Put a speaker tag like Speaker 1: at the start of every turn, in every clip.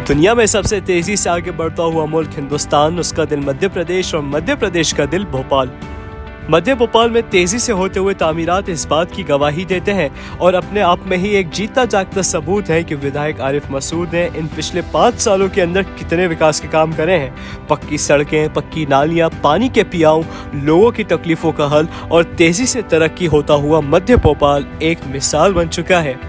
Speaker 1: दुनिया में सबसे तेजी से आगे बढ़ता हुआ मुल्क हिंदुस्तान, उसका दिल मध्य प्रदेश और मध्य प्रदेश का दिल भोपाल। मध्य भोपाल में तेजी से होते हुए तामीरात इस बात की गवाही देते हैं और अपने आप में ही एक जीता जागता सबूत है कि विधायक आरिफ मसूद ने इन पिछले 5 सालों के अंदर कितने विकास के काम करे हैं। पक्की सड़कें, पक्की नालियां, पानी के पियाओं, लोगों की तकलीफों का हल और तेजी से तरक्की होता हुआ मध्य भोपाल एक मिसाल बन चुका है।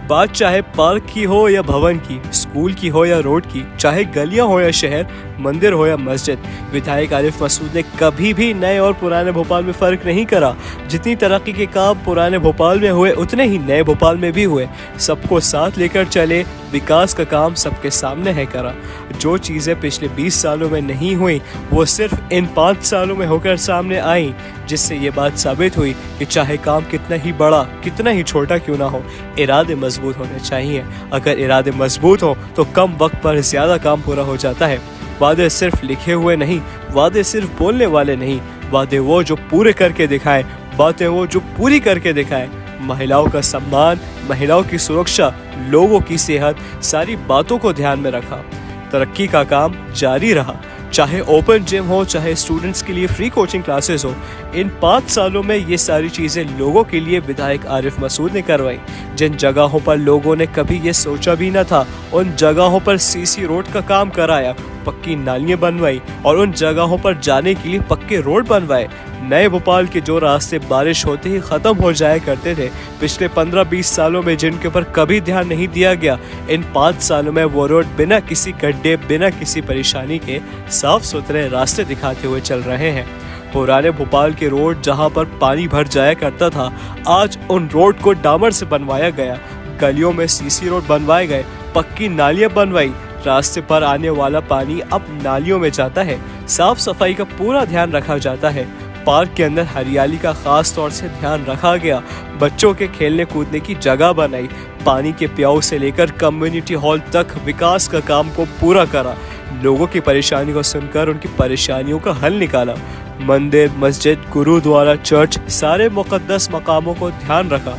Speaker 1: बात चाहे पार्क की हो या भवन की, स्कूल की हो या रोड की, चाहे गलियां हो या शहर, मंदिर हो या मस्जिद, विधायक आरिफ मसूद ने कभी भी नए और पुराने भोपाल में फर्क नहीं करा। जितनी तरक्की के काम पुराने भोपाल में हुए उतने ही नए भोपाल में भी हुए। सबको साथ लेकर चले, विकास का काम सबके सामने है करा। जो चीजें पिछले 20 सालों में नहीं हुई वो सिर्फ इन 5 सालों में होकर सामने आई, जिससे ये बात साबित हुई कि चाहे काम कितना ही बड़ा, कितना ही छोटा क्यों ना हो, इरादे मजबूत होने चाहिए। अगर इरादे मजबूत हो तो कम वक्त पर ज्यादा काम पूरा हो जाता है। वादे सिर्फ लिखे हुए नहीं, वादे सिर्फ बोलने वाले नहीं, वादे वो जो पूरे करके दिखाएं, बातें वो जो पूरी करके दिखाएं। महिलाओं का सम्मान, महिलाओं की सुरक्षा, लोगों की सेहत, सारी बातों को ध्यान में रखा। तरक्की का काम जारी रहा, चाहे ओपन जिम हो, चाहे स्टूडेंट्स के लिए फ्री कोचिंग क्लासेस हो। इन 5 सालों में ये सारी चीजें लोगों के लिए विधायक आरिफ मसूद ने करवाई। जिन जगहों पर लोगों ने कभी ये सोचा भी न था, उन जगहों पर सीसी रोड का काम कराया, पक्की नालियां बनवाई और उन जगहों पर जाने के लिए पक्के रोड बनवाए। नए भोपाल के जो रास्ते बारिश होते ही खत्म हो जाया करते थे, पिछले 15-20 सालों में जिनके ऊपर कभी ध्यान नहीं दिया गया, इन 5 सालों में वो रोड बिना किसी गड्ढे, बिना किसी परेशानी के साफ सुथरे रास्ते दिखाते हुए चल रहे हैं। पुराने भोपाल के रोड जहां पर पानी भर जाया करता था, आज उन रोड को डामर से बनवाया गया। गलियों में सीसी रोड बनवाए गए, पक्की नालियां बनवाई, रास्ते पर आने वाला पानी अब नालियों में जाता है। साफ सफाई का पूरा ध्यान रखा जाता है। पार्क के अंदर हरियाली का खास तौर से ध्यान रखा गया। बच्चों के खेलने कूदने की जगह बनाई। पानी के प्याऊ से लेकर कम्युनिटी हॉल तक विकास का काम को पूरा करा। लोगों की परेशानी को सुनकर उनकी परेशानियों का हल निकाला। मंदिर, मस्जिद, गुरुद्वारा, चर्च, सारे मुकद्दस मकामों को ध्यान रखा।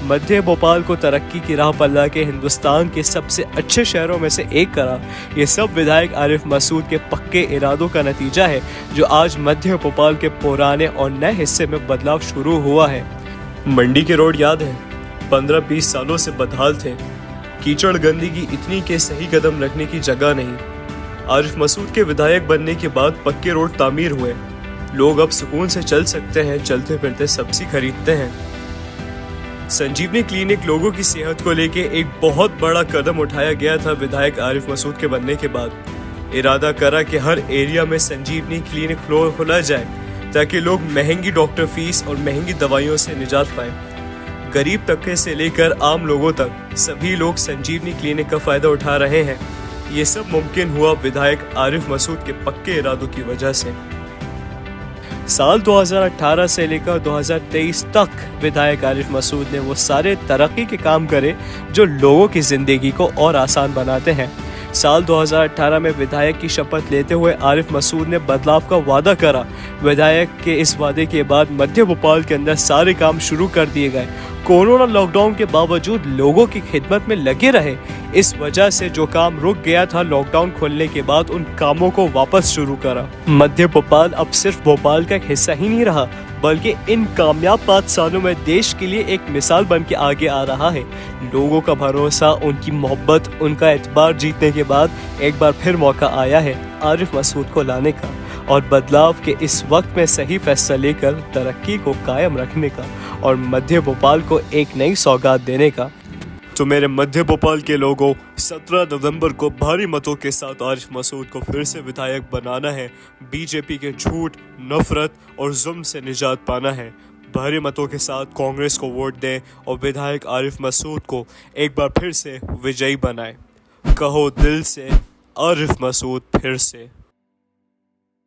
Speaker 1: मध्य भोपाल को तरक्की की राह पर ला के हिंदुस्तान के सबसे अच्छे शहरों में से एक करा। ये सब विधायक आरिफ मसूद के पक्के इरादों का नतीजा है, जो आज मध्य भोपाल के पुराने और नए हिस्से में बदलाव शुरू हुआ है। मंडी के रोड याद है, 15-20 सालों से बदहाल थे। कीचड़ गंदगी इतनी के सही कदम रखने की जगह नहीं। आरिफ मसूद के विधायक बनने के बाद पक्के रोड तामीर हुए। लोग अब सुकून से चल सकते हैं, चलते फिरते सब्जी खरीदते हैं। संजीवनी क्लिनिक लोगों की सेहत को लेके एक बहुत बड़ा कदम उठाया गया था विधायक आरिफ मसूद के बनने के बाद। इरादा करा कि हर एरिया में संजीवनी क्लिनिक खोला जाए, ताकि लोग महंगी डॉक्टर फीस और महंगी दवाइयों से निजात पाएं। गरीब तबके से लेकर आम लोगों तक सभी लोग संजीवनी क्लिनिक का फायदा उठा रहे हैं। ये सब मुमकिन हुआ विधायक आरिफ मसूद के पक्के इरादों की वजह से। साल 2018 से लेकर 2023 तक विधायक आरिफ मसूद ने वो सारे तरक्की के काम करे जो लोगों की जिंदगी को और आसान बनाते हैं। साल 2018 में विधायक की शपथ लेते हुए आरिफ मसूद ने बदलाव का वादा करा। विधायक के इस वादे के बाद मध्य भोपाल के अंदर सारे काम शुरू कर दिए गए। कोरोना लॉकडाउन के बावजूद लोगों की खिदमत में लगे रहे। इस वजह से जो काम रुक गया था लॉकडाउन खोलने के बाद, उन कामों को वापस शुरू करा। मध्य भोपाल अब सिर्फ भोपाल का एक हिस्सा ही नहीं रहा, बल्कि इन कामयाब 5 सालों में देश के लिए एक मिसाल बन के आगे आ रहा है। लोगों का भरोसा, उनकी मोहब्बत, उनका एतबार जीतने के बाद एक बार फिर मौका आया है आरिफ मसूद को लाने का और बदलाव के इस वक्त में सही फैसला लेकर तरक्की को कायम रखने का और मध्य भोपाल को एक नई सौगात देने का। तो मेरे मध्य भोपाल के लोगों, 17 नवंबर को भारी मतों के साथ आरिफ मसूद को फिर से विधायक बनाना है। बीजेपी के झूठ, नफरत और जुल्म से निजात पाना है। भारी मतों के साथ कांग्रेस को वोट दें और विधायक आरिफ मसूद को एक बार फिर से विजयी बनाएं। कहो दिल से, आरिफ मसूद फिर से।